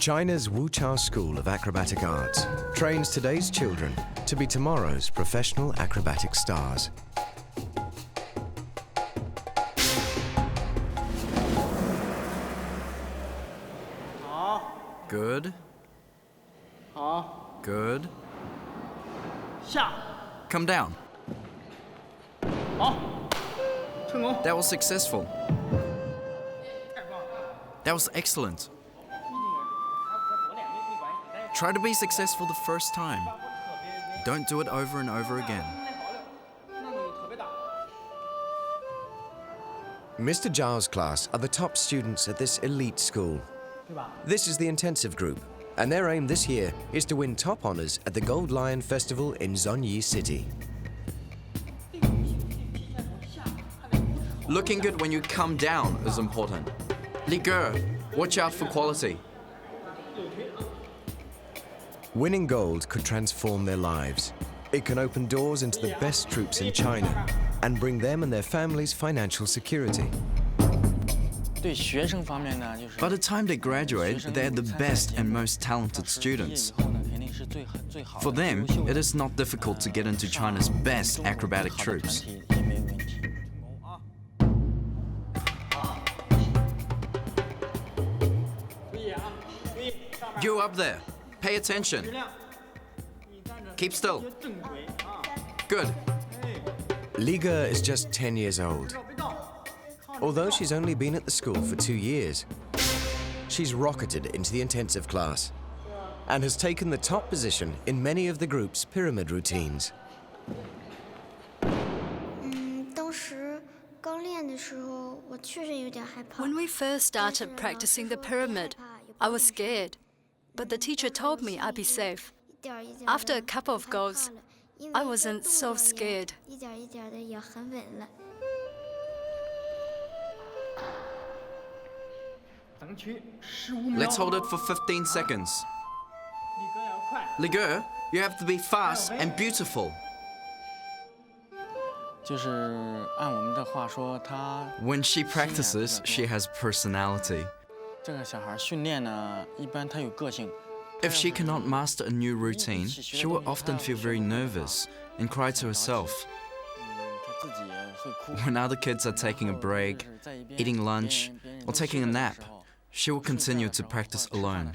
China's Wuqiao School of Acrobatic Arts trains today's children to be tomorrow's professional acrobatic stars. Good. Good. Come down. That was successful. That was excellent. Try to be successful the first time. Don't do it over and over again. Mr. Zhao's class are the top students at this elite school. This is the intensive group, and their aim this year is to win top honors at the Gold Lion Festival in Zhongyi City. Looking good when you come down is important. Liger, watch out for quality. Winning gold could transform their lives. It can open doors into the best troops in China and bring them and their families financial security. By the time they graduate, they're the best and most talented students. For them, it is not difficult to get into China's best acrobatic troops. You up there, pay attention. Keep still. Good. Liga is just 10 years old. Although she's only been at the school for 2 years, she's rocketed into the intensive class and has taken the top position in many of the group's pyramid routines. When we first started practicing the pyramid, I was scared, but the teacher told me I'd be safe. After a couple of goes, I wasn't so scared. Let's hold it for 15 seconds. Liger, you have to be fast and beautiful. When she practices, she has personality. If she cannot master a new routine, she will often feel very nervous and cry to herself. When other kids are taking a break, eating lunch, or taking a nap, she will continue to practice alone.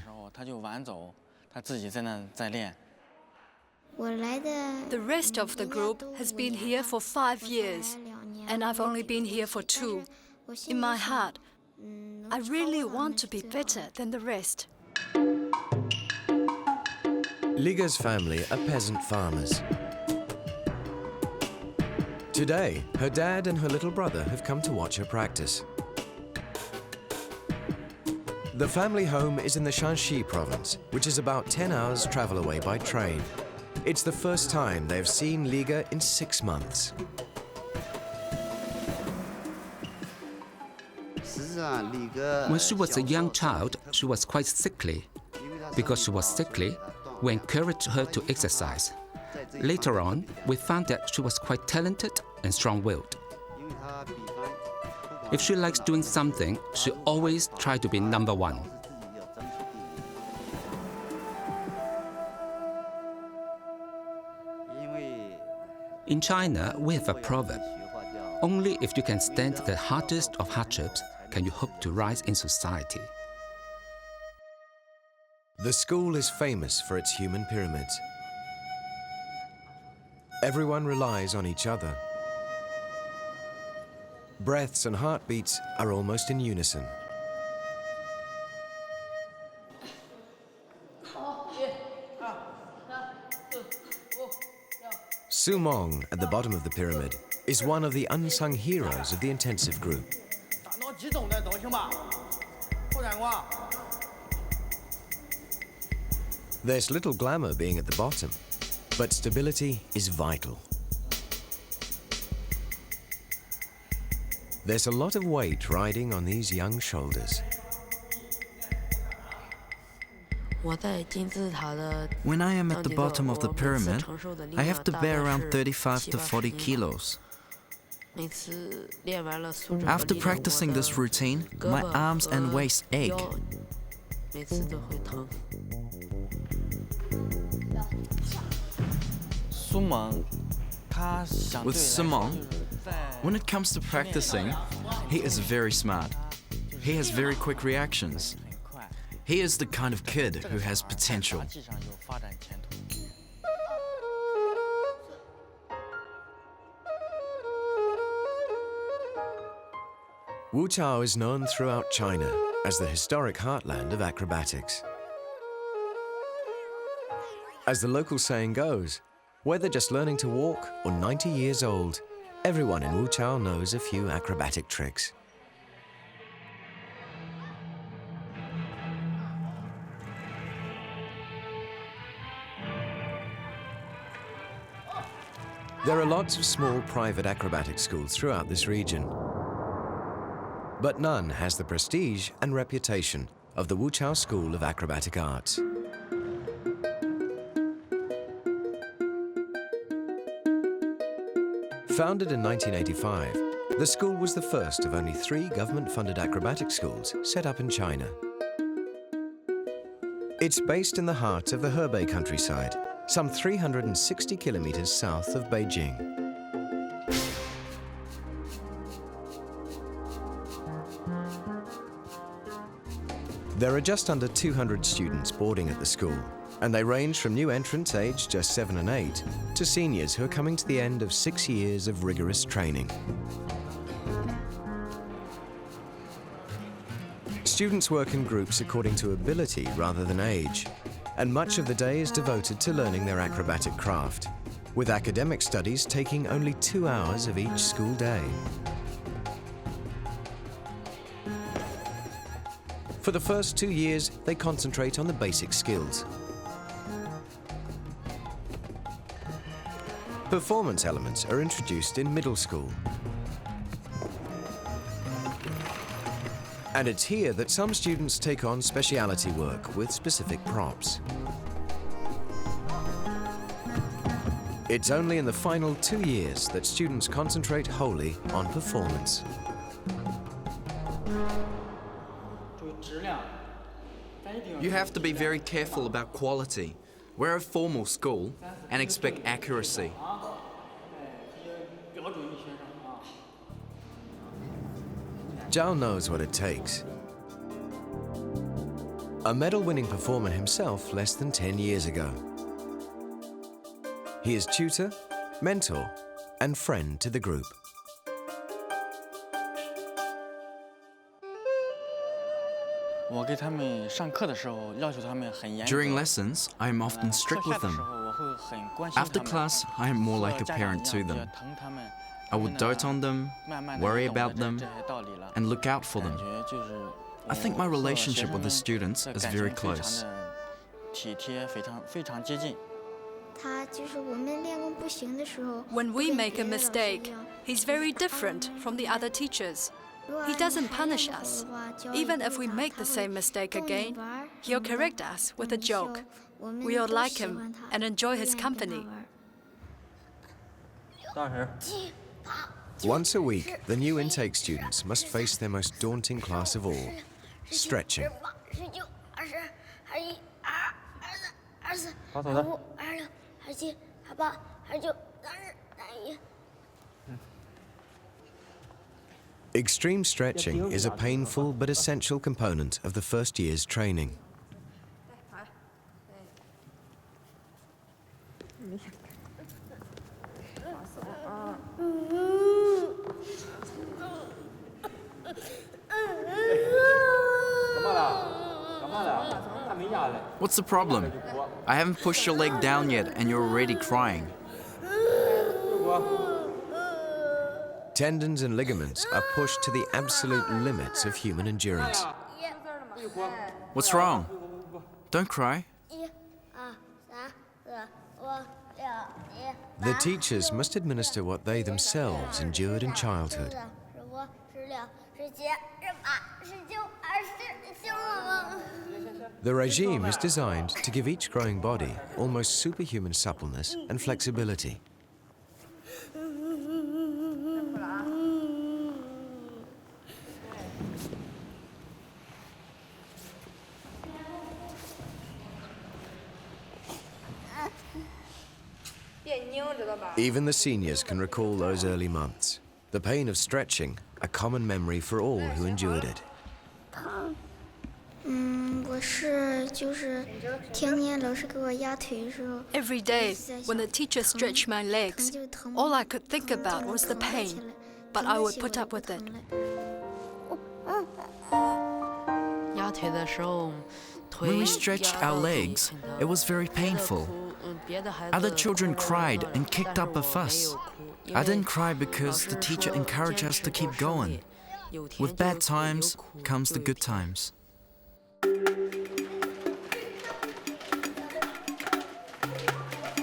The rest of the group has been here for 5 years, and I've only been here for 2. In my heart, I really want to be better than the rest. Liga's family are peasant farmers. Today, her dad and her little brother have come to watch her practice. The family home is in the Shanxi province, which is about 10 hours travel away by train. It's the first time they've seen Liga in 6 months. When she was a young child, she was quite sickly. Because she was sickly, we encouraged her to exercise. Later on, we found that she was quite talented and strong-willed. If she likes doing something, she always tries to be number 1. In China, we have a proverb: only if you can stand the hardest of hardships can you hope to rise in society. The school is famous for its human pyramids. Everyone relies on each other. Breaths and heartbeats are almost in unison. Su Mong, at the bottom of the pyramid, is one of the unsung heroes of the intensive group. There's little glamour being at the bottom, but stability is vital. There's a lot of weight riding on these young shoulders. When I am at the bottom of the pyramid, I have to bear around 35 to 40 kilos. After practicing this routine, my arms and waist ache. With Simon, when it comes to practicing, he is very smart. He has very quick reactions. He is the kind of kid who has potential. Wuqiao is known throughout China as the historic heartland of acrobatics. As the local saying goes, whether just learning to walk or 90 years old, everyone in Wuqiao knows a few acrobatic tricks. There are lots of small private acrobatic schools throughout this region, but none has the prestige and reputation of the Wuqiao School of Acrobatic Arts. Founded in 1985, the school was the first of only 3 government-funded acrobatic schools set up in China. It's based in the heart of the Hebei countryside, some 360 kilometers south of Beijing. There are just under 200 students boarding at the school, and they range from new entrants aged just 7 and 8 to seniors who are coming to the end of 6 years of rigorous training. Students work in groups according to ability rather than age, and much of the day is devoted to learning their acrobatic craft, with academic studies taking only 2 hours of each school day. For the first 2 years, they concentrate on the basic skills. Performance elements are introduced in middle school. And it's here that some students take on speciality work with specific props. It's only in the final 2 years that students concentrate wholly on performance. You have to be very careful about quality. We're a formal school and expect accuracy. Zhao knows what it takes. A medal-winning performer himself less than 10 years ago. He is tutor, mentor, and friend to the group. During lessons, I am often strict with them. After class, I am more like a parent to them. I would dote on them, worry about them, and look out for them. I think my relationship with the students is very close. When we make a mistake, he's very different from the other teachers. He doesn't punish us. Even if we make the same mistake again, he'll correct us with a joke. We all like him and enjoy his company. Once a week, the new intake students must face their most daunting class of all, stretching. Extreme stretching is a painful but essential component of the first year's training. What's the problem? I haven't pushed your leg down yet and you're already crying. Tendons and ligaments are pushed to the absolute limits of human endurance. What's wrong? Don't cry. The teachers must administer what they themselves endured in childhood. The regime is designed to give each growing body almost superhuman suppleness and flexibility. Even the seniors can recall those early months. The pain of stretching, a common memory for all who endured it. Every day, when the teacher stretched my legs, all I could think about was the pain, but I would put up with it. When we stretched our legs, it was very painful. Other children cried and kicked up a fuss. I didn't cry because the teacher encouraged us to keep going. With bad times comes the good times.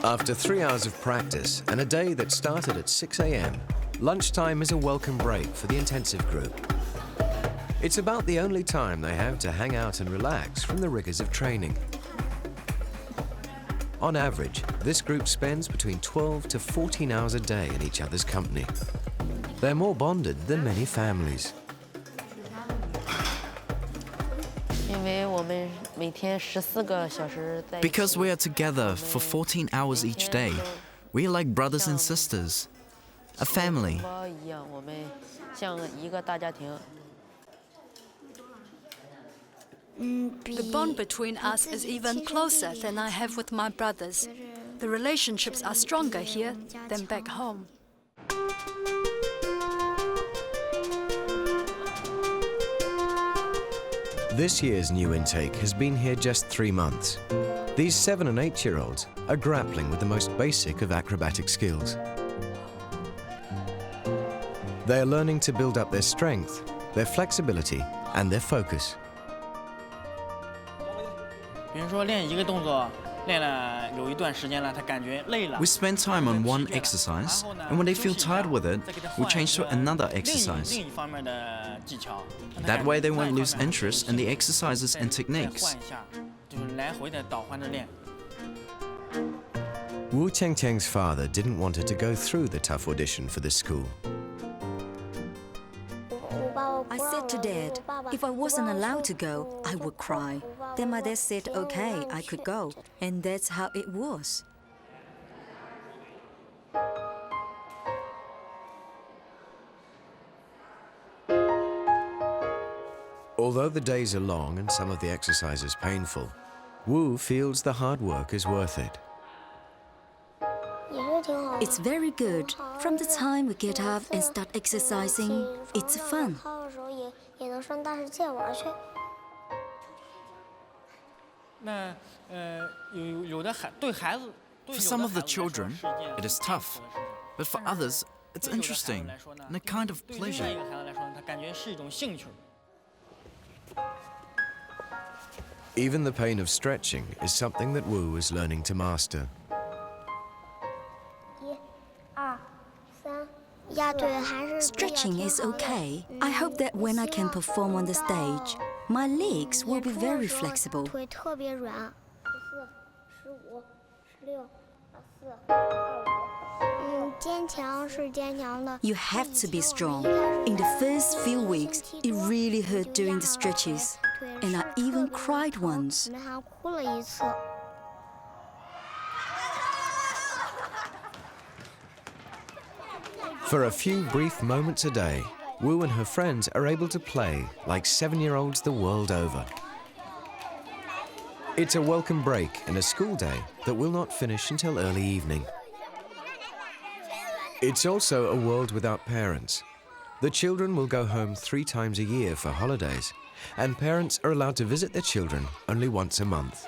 After 3 hours of practice and a day that started at 6 a.m., lunchtime is a welcome break for the intensive group. It's about the only time they have to hang out and relax from the rigors of training. On average, this group spends between 12 to 14 hours a day in each other's company. They're more bonded than many families. Because we are together for 14 hours each day, we are like brothers and sisters, a family. The bond between us is even closer than I have with my brothers. The relationships are stronger here than back home. This year's new intake has been here just 3 months. These 7- and 8-year-olds are grappling with the most basic of acrobatic skills. They are learning to build up their strength, their flexibility, and their focus. We spend time on one exercise, and when they feel tired with it, we change to another exercise. That way they won't lose interest in the exercises and techniques. Wu Qiangqiang's father didn't want her to go through the tough audition for this school. I said to Dad, if I wasn't allowed to go, I would cry. Then my dad said, okay, I could go. And that's how it was. Although the days are long and some of the exercises painful, Wu feels the hard work is worth it. It's very good. From the time we get up and start exercising, it's fun. For some of the children, it is tough, but for others, it's interesting and a kind of pleasure. Even the pain of stretching is something that Wu is learning to master. Stretching is okay. I hope that when I can perform on the stage, my legs will be very flexible. You have to be strong. In the first few weeks, it really hurt doing the stretches, and I even cried once. For a few brief moments a day, Wu and her friends are able to play like 7-year-olds the world over. It's a welcome break in a school day that will not finish until early evening. It's also a world without parents. The children will go home 3 times a year for holidays, and parents are allowed to visit their children only once a month.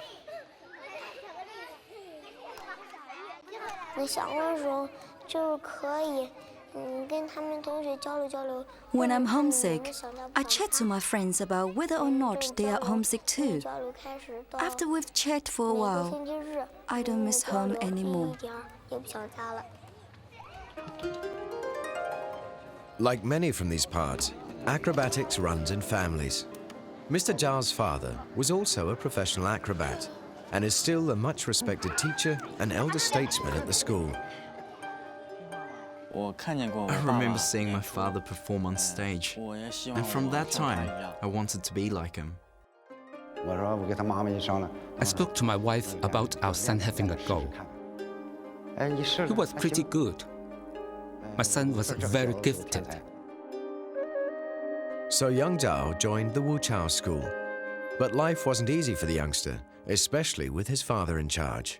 When I'm homesick, I chat to my friends about whether or not they are homesick too. After we've chatted for a while, I don't miss home anymore. Like many from these parts, acrobatics runs in families. Mr. Zhao's father was also a professional acrobat and is still a much respected teacher and elder statesman at the school. I remember seeing my father perform on stage, and from that time, I wanted to be like him. I spoke to my wife about our son having a goal. He was pretty good. My son was very gifted. So young Zhao joined the Wuqiao school. But life wasn't easy for the youngster, especially with his father in charge.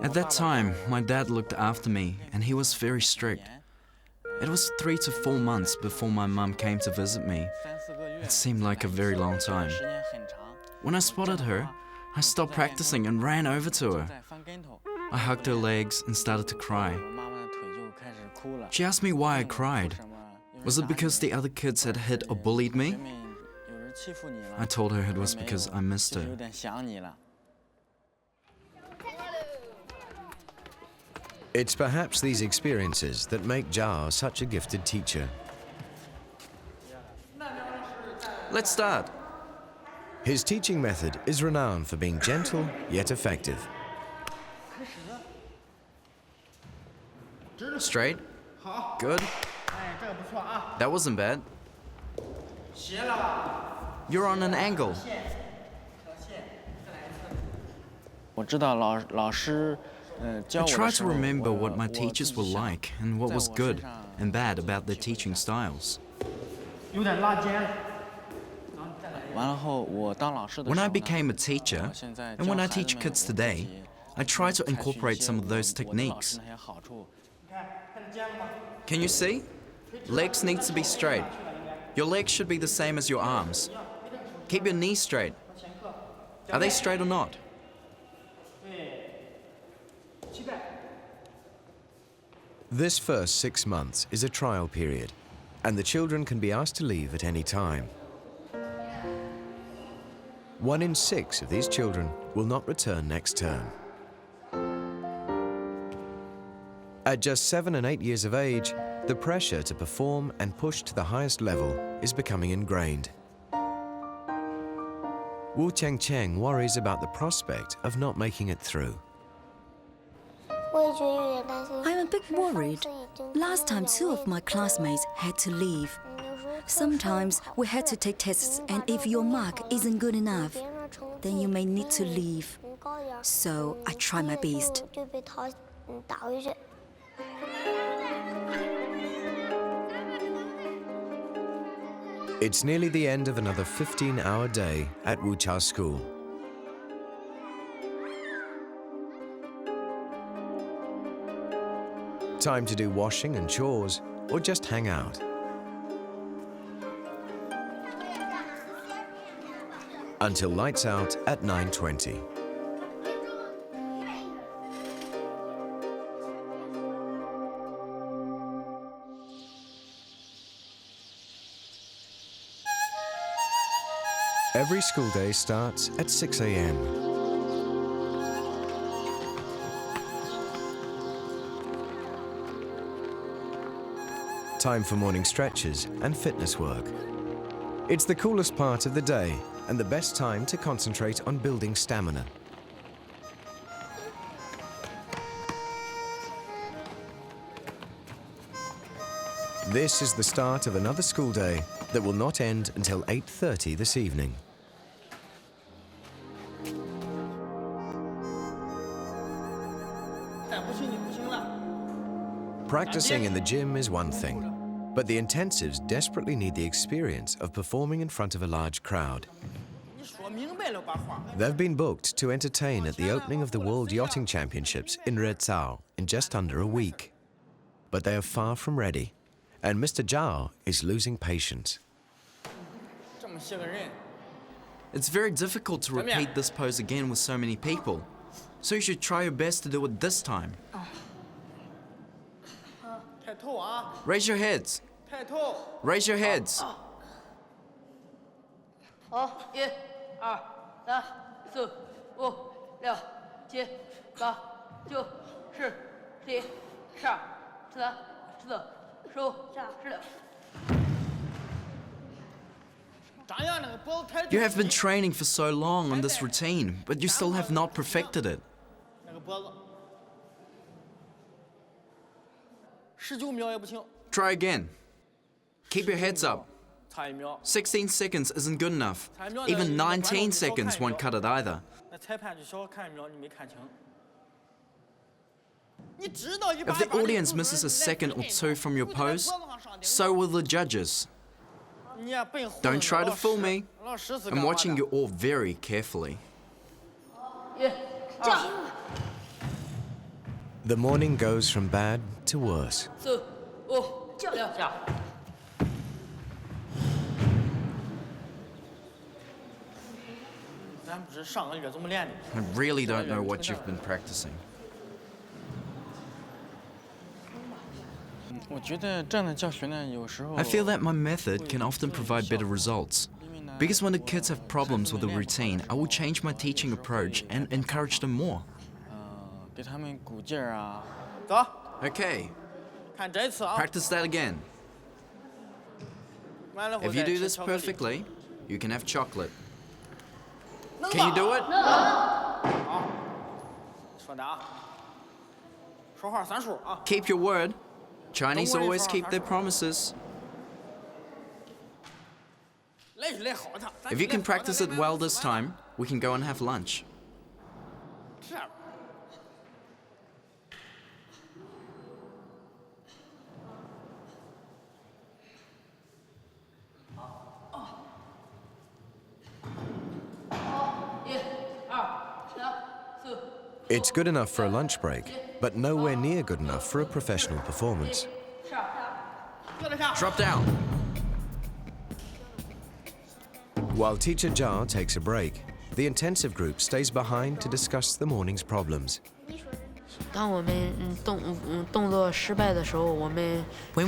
At that time, my dad looked after me and he was very strict. It was 3 to 4 months before my mum came to visit me. It seemed like a very long time. When I spotted her, I stopped practicing and ran over to her. I hugged her legs and started to cry. She asked me why I cried. Was it because the other kids had hit or bullied me? I told her it was because I missed her. It's perhaps these experiences that make Zhao such a gifted teacher. Let's start. His teaching method is renowned for being gentle yet effective. Straight. Good. That wasn't bad. You're on an angle. I try to remember what my teachers were like and what was good and bad about their teaching styles. When I became a teacher, and when I teach kids today, I try to incorporate some of those techniques. Can you see? Legs need to be straight. Your legs should be the same as your arms. Keep your knees straight. Are they straight or not? This first 6 months is a trial period, and the children can be asked to leave at any time. 1 in 6 of these children will not return next term. At just 7 and 8 years of age, the pressure to perform and push to the highest level is becoming ingrained. Wu Chengcheng worries about the prospect of not making it through. I'm a bit worried. Last time 2 of my classmates had to leave. Sometimes we had to take tests, and if your mark isn't good enough, then you may need to leave. So I try my best. It's nearly the end of another 15-hour day at Wuqiao school. Time to do washing and chores, or just hang out. Until lights out at 9:20. Every school day starts at 6 a.m. Time for morning stretches and fitness work. It's the coolest part of the day and the best time to concentrate on building stamina. This is the start of another school day that will not end until 8:30 this evening. Practicing in the gym is one thing, but the intensives desperately need the experience of performing in front of a large crowd. They've been booked to entertain at the opening of the World Yachting Championships in Rehearsals in just under a week. But they are far from ready, and Mr. Zhao is losing patience. It's very difficult to repeat this pose again with so many people, so you should try your best to do it this time. Raise your heads. Raise your heads. 好，1、2、3、4、5、6、7、8、9、10、11、12、13、14、15、16。 You have been training for so long on this routine, but you still have not perfected it. Try again. Keep your heads up. 16 seconds isn't good enough. Even 19 seconds won't cut it either. If the audience misses a second or two from your pose, so will the judges. Don't try to fool me. I'm watching you all very carefully. The morning goes from bad to worse. I really don't know what you've been practicing. I feel that my method can often provide better results. Because when the kids have problems with the routine, I will change my teaching approach and encourage them more. Okay, practice that again. If you do this perfectly, you can have chocolate. Can you do it? Keep your word. Chinese always keep their promises. If you can practice it well this time, we can go and have lunch. It's good enough for a lunch break, but nowhere near good enough for a professional performance. Drop down. While teacher Zhao takes a break, the intensive group stays behind to discuss the morning's problems. When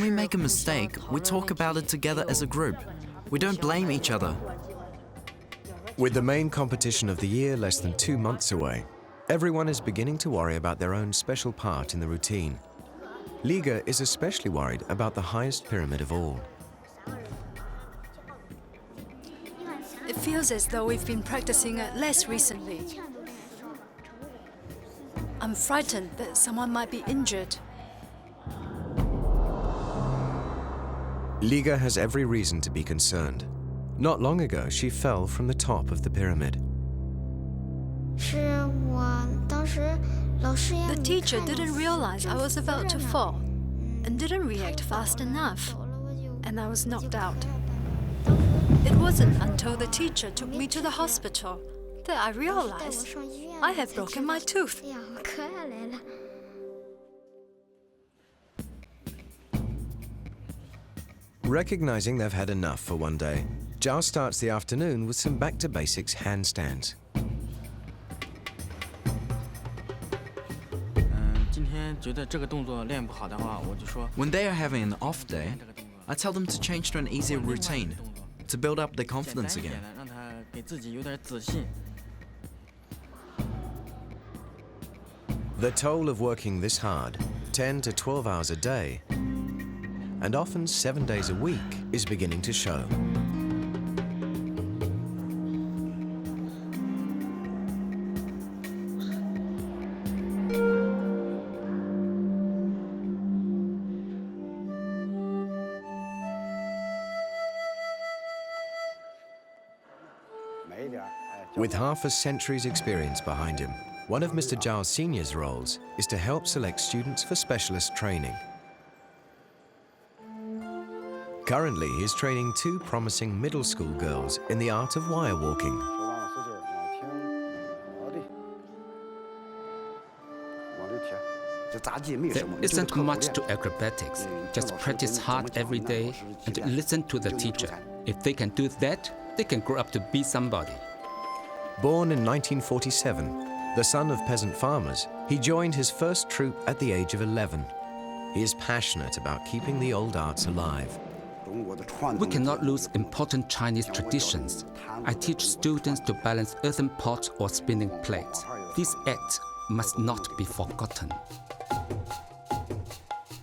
we make a mistake, we talk about it together as a group. We don't blame each other. With the main competition of the year less than 2 months away, everyone is beginning to worry about their own special part in the routine. Liga is especially worried about the highest pyramid of all. It feels as though we've been practicing it less recently. I'm frightened that someone might be injured. Liga has every reason to be concerned. Not long ago, she fell from the top of the pyramid. The teacher didn't realize I was about to fall and didn't react fast enough, and I was knocked out. It wasn't until the teacher took me to the hospital that I realized I had broken my tooth. Recognizing they've had enough for one day, Zhao starts the afternoon with some back-to-basics handstands. When they are having an off day, I tell them to change to an easier routine, to build up their confidence again. The toll of working this hard, 10 to 12 hours a day, and often 7 days a week, is beginning to show. With half a century's experience behind him, one of Mr. Zhao Sr.'s roles is to help select students for specialist training. Currently, he is training 2 promising middle school girls in the art of wire walking. There isn't much to acrobatics. Just practice hard every day and listen to the teacher. If they can do that, they can grow up to be somebody. Born in 1947, the son of peasant farmers, he joined his first troupe at the age of 11. He is passionate about keeping the old arts alive. We cannot lose important Chinese traditions. I teach students to balance earthen pots or spinning plates. This act must not be forgotten.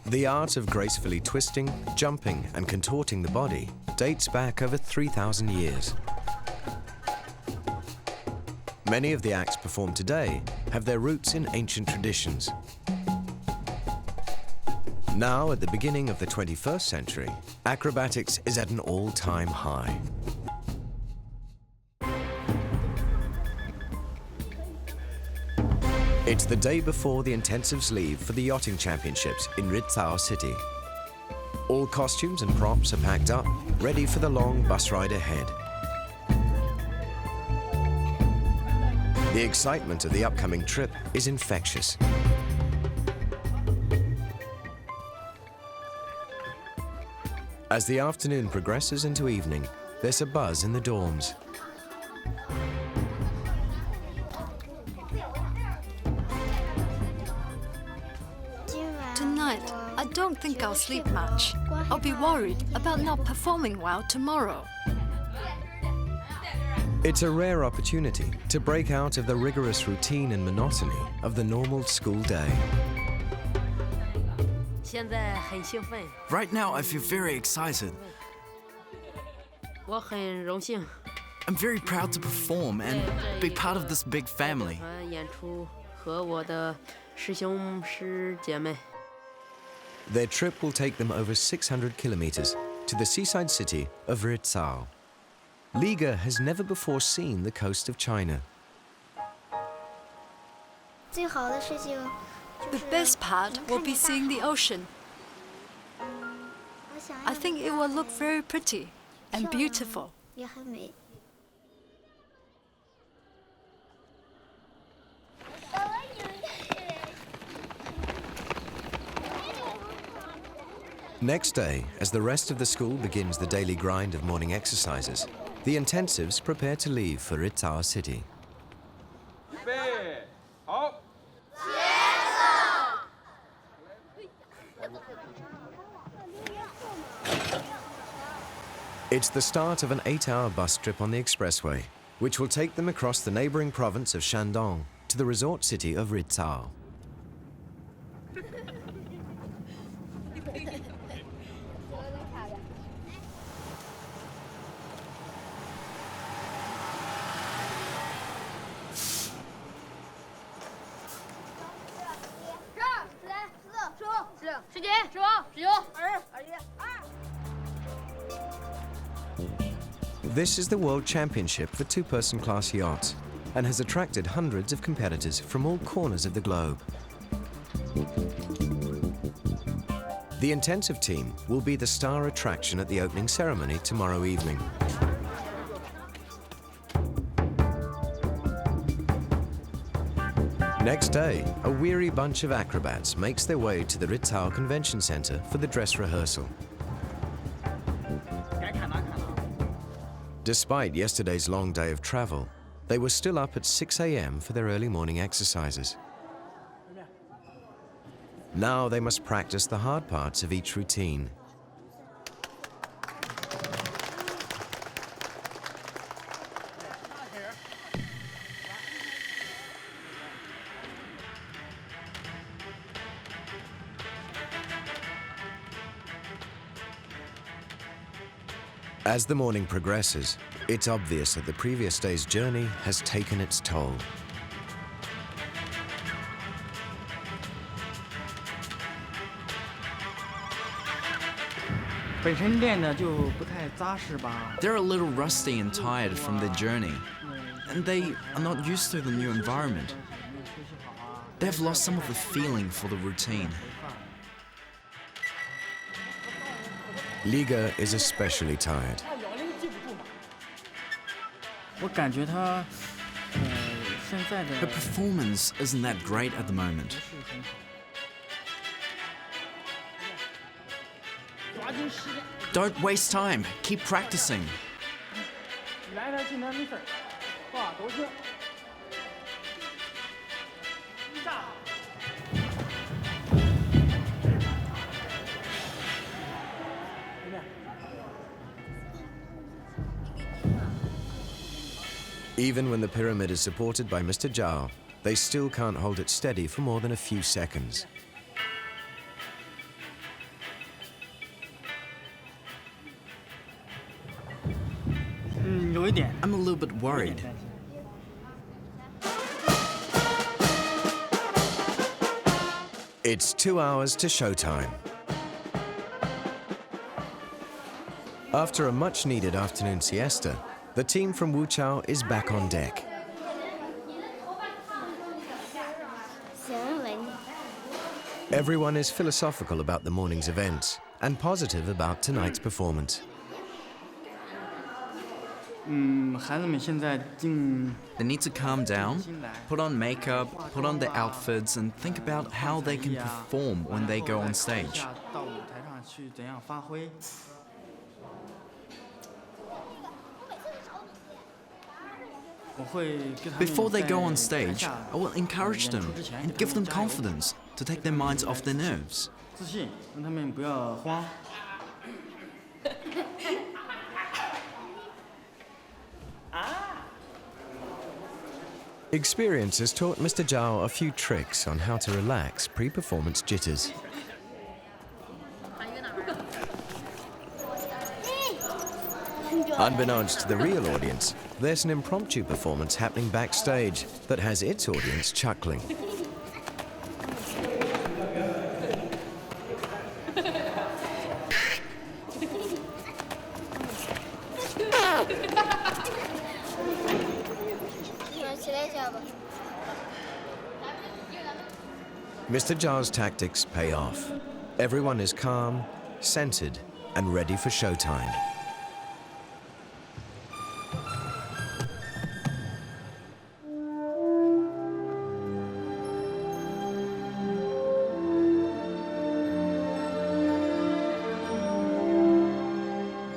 The art of gracefully twisting, jumping, and contorting the body dates back over 3,000 years. Many of the acts performed today have their roots in ancient traditions. Now, at the beginning of the 21st century, acrobatics is at an all-time high. It's the day before the intensives leave for the yachting championships in Wuqiao City. All costumes and props are packed up, ready for the long bus ride ahead. The excitement of the upcoming trip is infectious. As the afternoon progresses into evening, there's a buzz in the dorms. Tonight, I don't think I'll sleep much. I'll be worried about not performing well tomorrow. It's a rare opportunity to break out of the rigorous routine and monotony of the normal school day. Right now, I feel very excited. I'm very proud to perform and be part of this big family. Their trip will take them over 600 kilometers to the seaside city of Wuqiao. Liga has never before seen the coast of China. The best part will be seeing the ocean. I think it will look very pretty and beautiful. Next day, as the rest of the school begins the daily grind of morning exercises, the intensives prepare to leave for Wuqiao City. It's the start of an 8-hour bus trip on the expressway, which will take them across the neighboring province of Shandong to the resort city of Wuqiao. This is the World Championship for two-person class yachts and has attracted hundreds of competitors from all corners of the globe. The intensive team will be the star attraction at the opening ceremony tomorrow evening. Next day, a weary bunch of acrobats makes their way to the Wuqiao Convention Center for the dress rehearsal. Despite yesterday's long day of travel, they were still up at 6 a.m. for their early morning exercises. Now they must practice the hard parts of each routine. As the morning progresses, it's obvious that the previous day's journey has taken its toll. They're a little rusty and tired from their journey, and they are not used to the new environment. They've lost some of the feeling for the routine. Liga is especially tired. Her performance isn't that great at the moment. Don't waste time. Keep practicing. Even when the pyramid is supported by Mr. Zhao, they still can't hold it steady for more than a few seconds. I'm a little bit worried. It's 2 hours to showtime. After a much-needed afternoon siesta, the team from Wuqiao is back on deck. Everyone is philosophical about the morning's events and positive about tonight's performance. They need to calm down, put on makeup, put on their outfits, and think about how they can perform when they go on stage. Before they go on stage, I will encourage them and give them confidence to take their minds off their nerves. Experience has taught Mr. Zhao a few tricks on how to relax pre-performance jitters. Unbeknownst to the real audience, there's an impromptu performance happening backstage that has its audience chuckling. Mr. Zhao's tactics pay off. Everyone is calm, centered, and ready for showtime.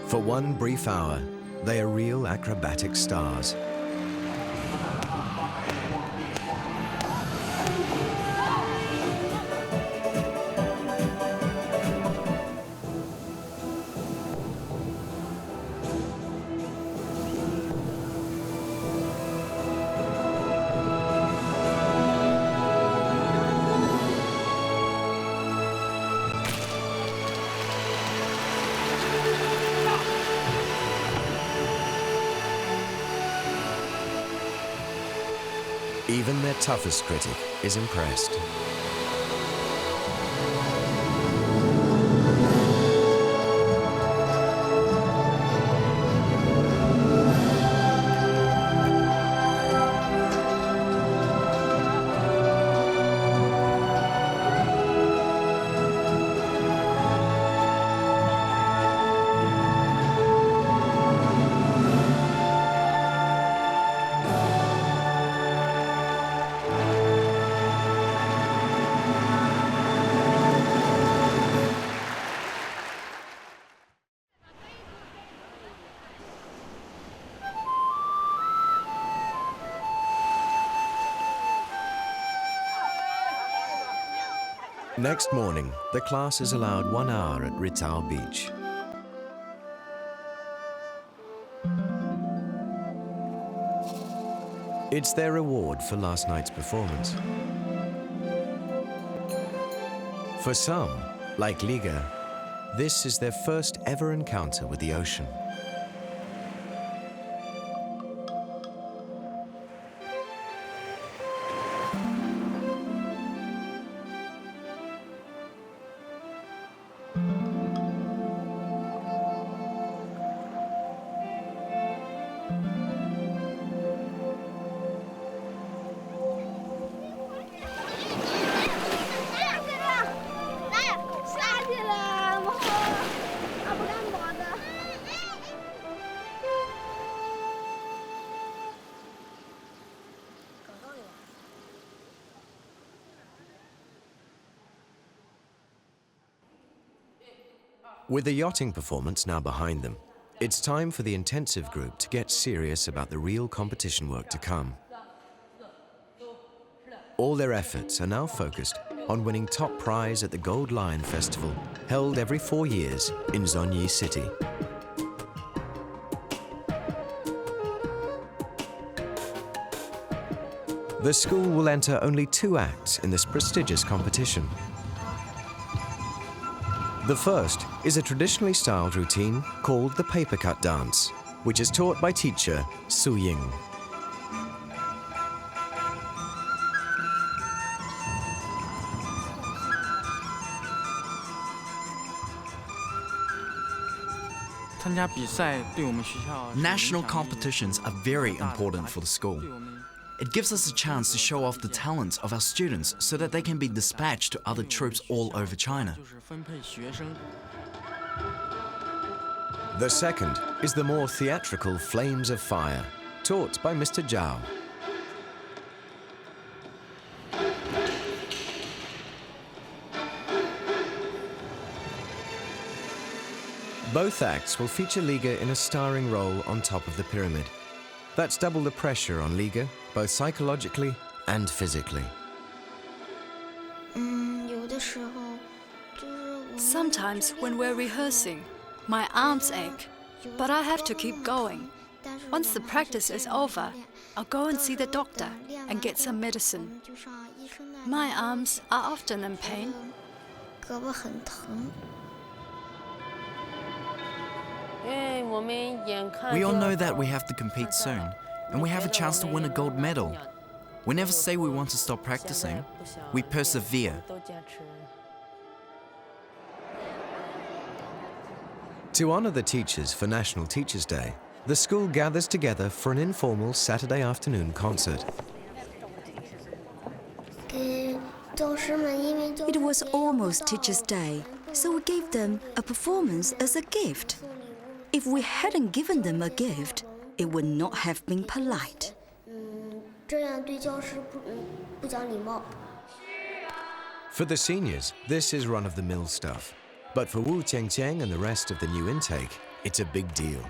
For one brief hour, they are real acrobatic stars. Even their toughest critic is impressed. Next morning, the class is allowed 1 hour at Wuqiao Beach. It's their reward for last night's performance. For some, like Liga, this is their first ever encounter with the ocean. With the yachting performance now behind them, it's time for the intensive group to get serious about the real competition work to come. All their efforts are now focused on winning top prize at the Gold Lion Festival, held every 4 years in Zhongyi City. The school will enter only 2 acts in this prestigious competition. The first is a traditionally styled routine called the paper cut dance, which is taught by teacher Su Ying. National competitions are very important for the school. It gives us a chance to show off the talents of our students so that they can be dispatched to other troops all over China. The second is the more theatrical Flames of Fire, taught by Mr. Zhao. Both acts will feature Liga in a starring role on top of the pyramid. That's double the pressure on Liga, both psychologically and physically. Sometimes when we're rehearsing, my arms ache, but I have to keep going. Once the practice is over, I'll go and see the doctor and get some medicine. My arms are often in pain. We all know that we have to compete soon, and we have a chance to win a gold medal. We never say we want to stop practicing. We persevere. To honor the teachers for National Teachers' Day, the school gathers together for an informal Saturday afternoon concert. It was almost Teachers' Day, so we gave them a performance as a gift. If we hadn't given them a gift, it would not have been polite. For the seniors, this is run-of-the-mill stuff. But for Wu Qiangqiang and the rest of the new intake, it's a big deal.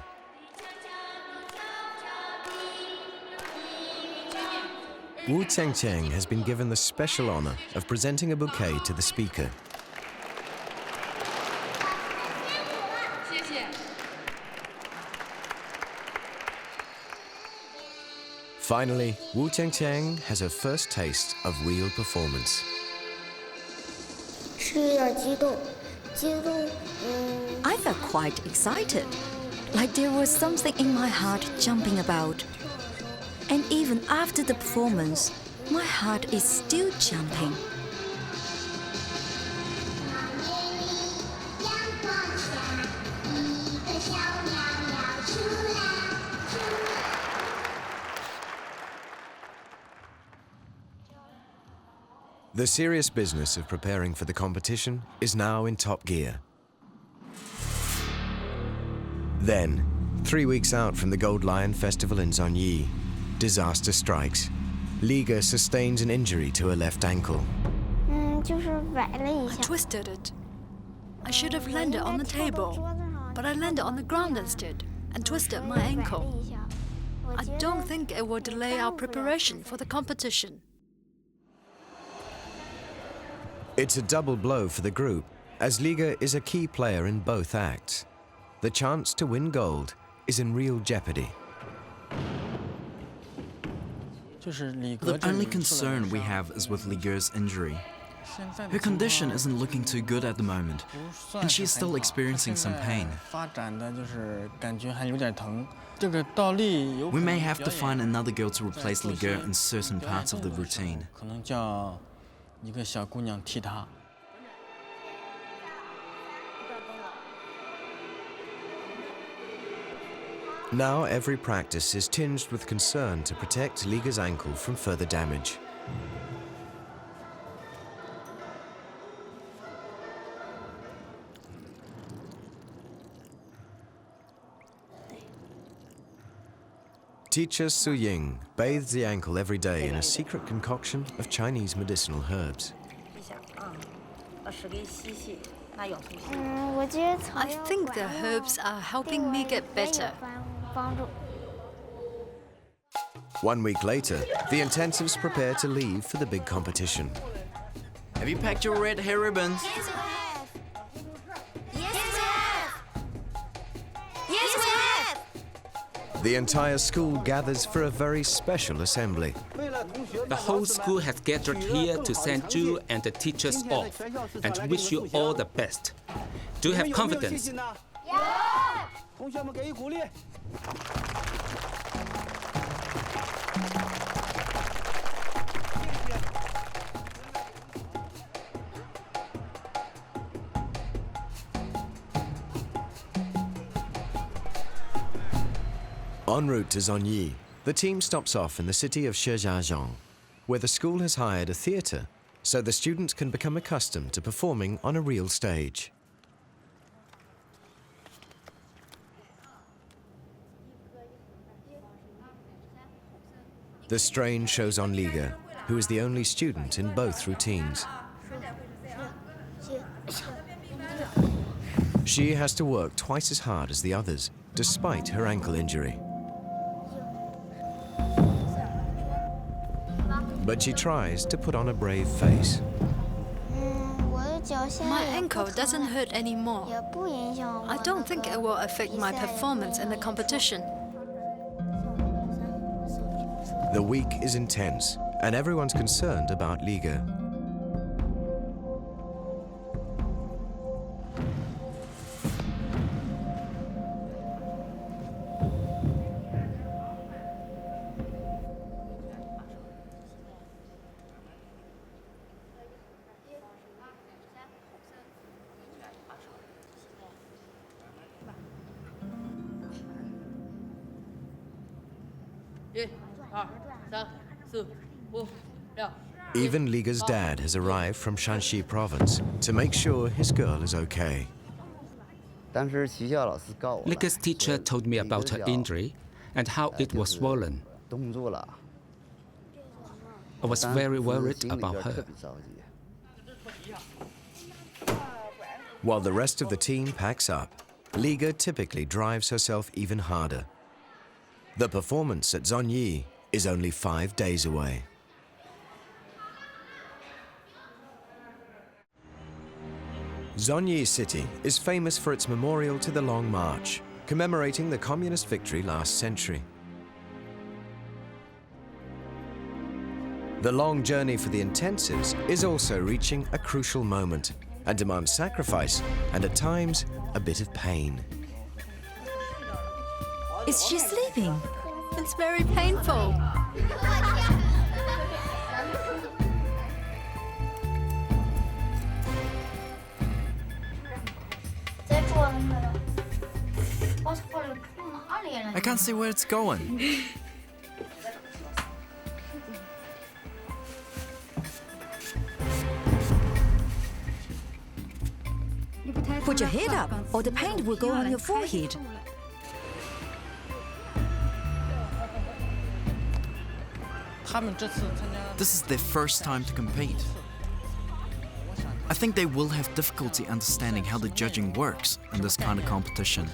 Wu Qiangqiang has been given the special honor of presenting a bouquet to the speaker. Finally, Wu Qiangqiang has her first taste of real performance. I felt quite excited, like there was something in my heart jumping about. And even after the performance, my heart is still jumping. The serious business of preparing for the competition is now in top gear. Then, 3 weeks out from the Gold Lion Festival in Zhongyi, disaster strikes. Liga sustains an injury to her left ankle. I twisted it. I should have landed on the table, but I landed on the ground instead and twisted my ankle. I don't think it will delay our preparation for the competition. It's a double blow for the group, as Liga is a key player in both acts. The chance to win gold is in real jeopardy. The only concern we have is with Lige's injury. Her condition isn't looking too good at the moment, and she's still experiencing some pain. We may have to find another girl to replace Lige in certain parts of the routine. Now every practice is tinged with concern to protect Liga's ankle from further damage. Teacher Su Ying bathes the ankle every day in a secret concoction of Chinese medicinal herbs. I think the herbs are helping me get better. 1 week later, the intensives prepare to leave for the big competition. Have you packed your red hair ribbons? Yes, we have. Yes, we have. Yes, we have. The entire school gathers for a very special assembly. The whole school has gathered here to send you and the teachers off and wish you all the best. Do you have confidence? En route to Zhongyi, The team stops off in the city of Shijiazhuang, where the school has hired a theatre so the students can become accustomed to performing on a real stage. The strain shows on Liga, who is the only student in both routines. She has to work twice as hard as the others, despite her ankle injury. But she tries to put on a brave face. My ankle doesn't hurt anymore. I don't think it will affect my performance in the competition. The week is intense, and everyone's concerned about Liga. Even Liga's dad has arrived from Shanxi province to make sure his girl is okay. Liga's teacher told me about her injury and how it was swollen. I was very worried about her. While the rest of the team packs up, Liga typically drives herself even harder. The performance at Zhongyi is only 5 days away. Zhongyi City is famous for its memorial to the Long March, commemorating the communist victory last century. The long journey for the intensives is also reaching a crucial moment and demands sacrifice and, at times, a bit of pain. Is she sleeping? It's very painful. I can't see where it's going. Put your head up, or the paint will go on your forehead. This is their first time to compete. I think they will have difficulty understanding how the judging works in this kind of competition.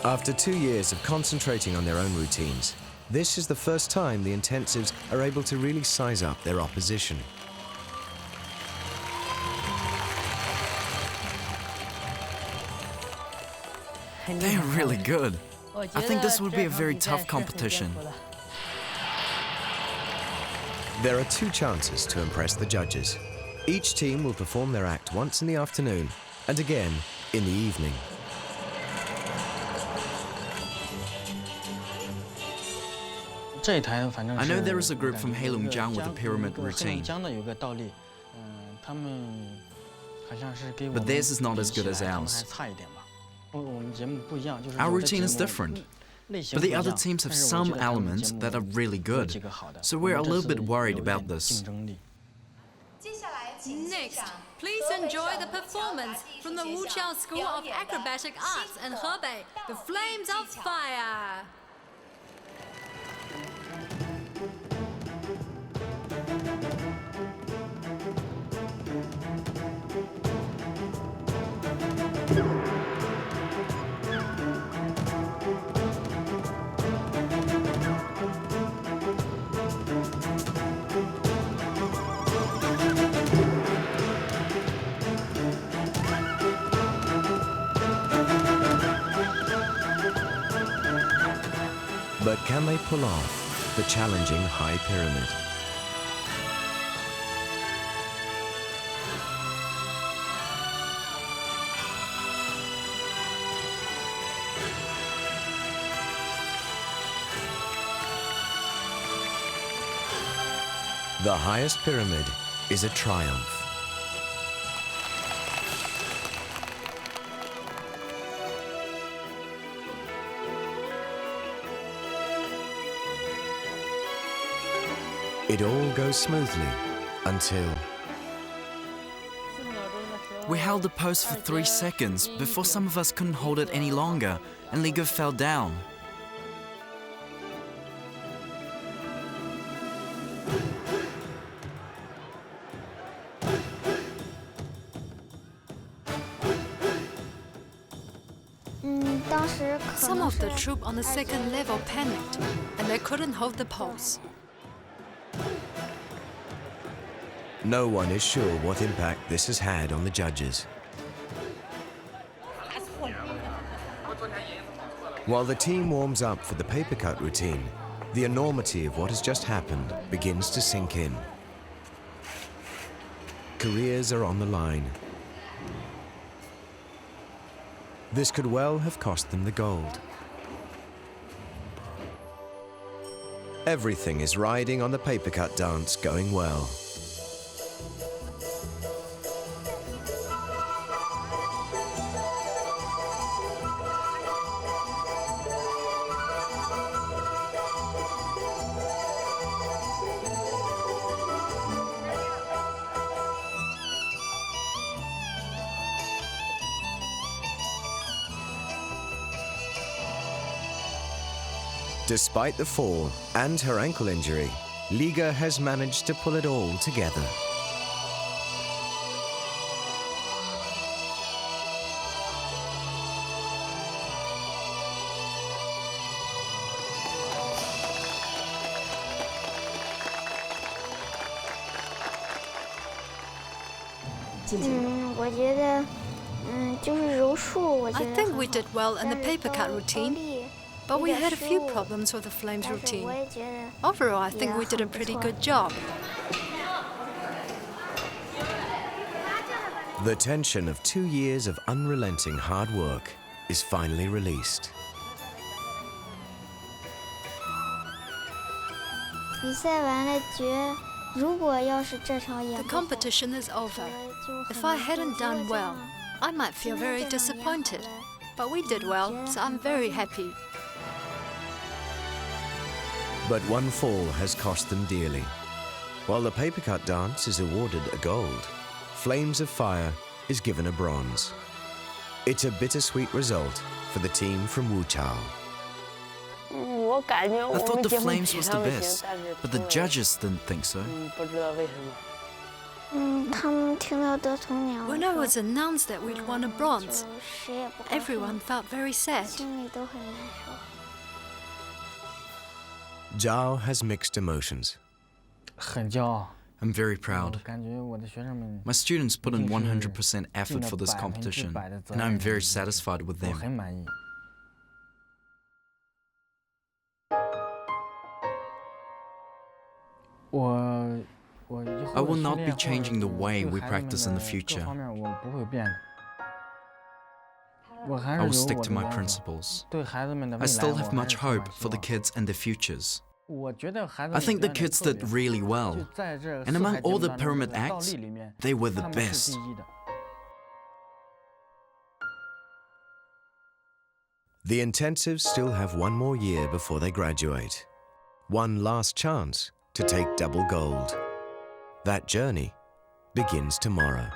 After 2 years of concentrating on their own routines, this is the first time the intensives are able to really size up their opposition. They are really good. I think this would be a very tough competition. There are 2 chances to impress the judges. Each team will perform their act once in the afternoon and again in the evening. I know there is a group from Heilongjiang with a pyramid routine, but theirs is not as good as ours. Our routine is different, but the other teams have some elements that are really good, so we're a little bit worried about this. Next, please enjoy the performance from the Wuqiao School of Acrobatic Arts in Hebei, The Flames of Fire. But can they pull off the challenging high pyramid? The highest pyramid is a triumph. It all goes smoothly until... We held the pose for 3 seconds before some of us couldn't hold it any longer and Liga fell down. Some of the troop on the second level panicked and they couldn't hold the pose. No one is sure what impact this has had on the judges. While the team warms up for the paper cut routine, the enormity of what has just happened begins to sink in. Careers are on the line. This could well have cost them the gold. Everything is riding on the paper cut dance going well. Despite the fall and her ankle injury, Liga has managed to pull it all together. I think we did well in the paper cut routine, but we had a few problems with the flames routine. Overall, I think we did a pretty good job. The tension of 2 years of unrelenting hard work is finally released. The competition is over. If I hadn't done well, I might feel very disappointed. But we did well, so I'm very happy. But one fall has cost them dearly. While the paper cut dance is awarded a gold, Flames of Fire is given a bronze. It's a bittersweet result for the team from Wuqiao. I thought the Flames was the best, but the judges didn't think so. When it was announced that we'd won a bronze, everyone felt very sad. Zhao has mixed emotions. I'm very proud. My students put in 100% effort for this competition, and I'm very satisfied with them. I will not be changing the way we practice in the future. I will stick to my principles. I still have much hope for the kids and their futures. I think the kids did really well, and among all the pyramid acts, they were the best. The intensives still have one more year before they graduate. One last chance to take double gold. That journey begins tomorrow.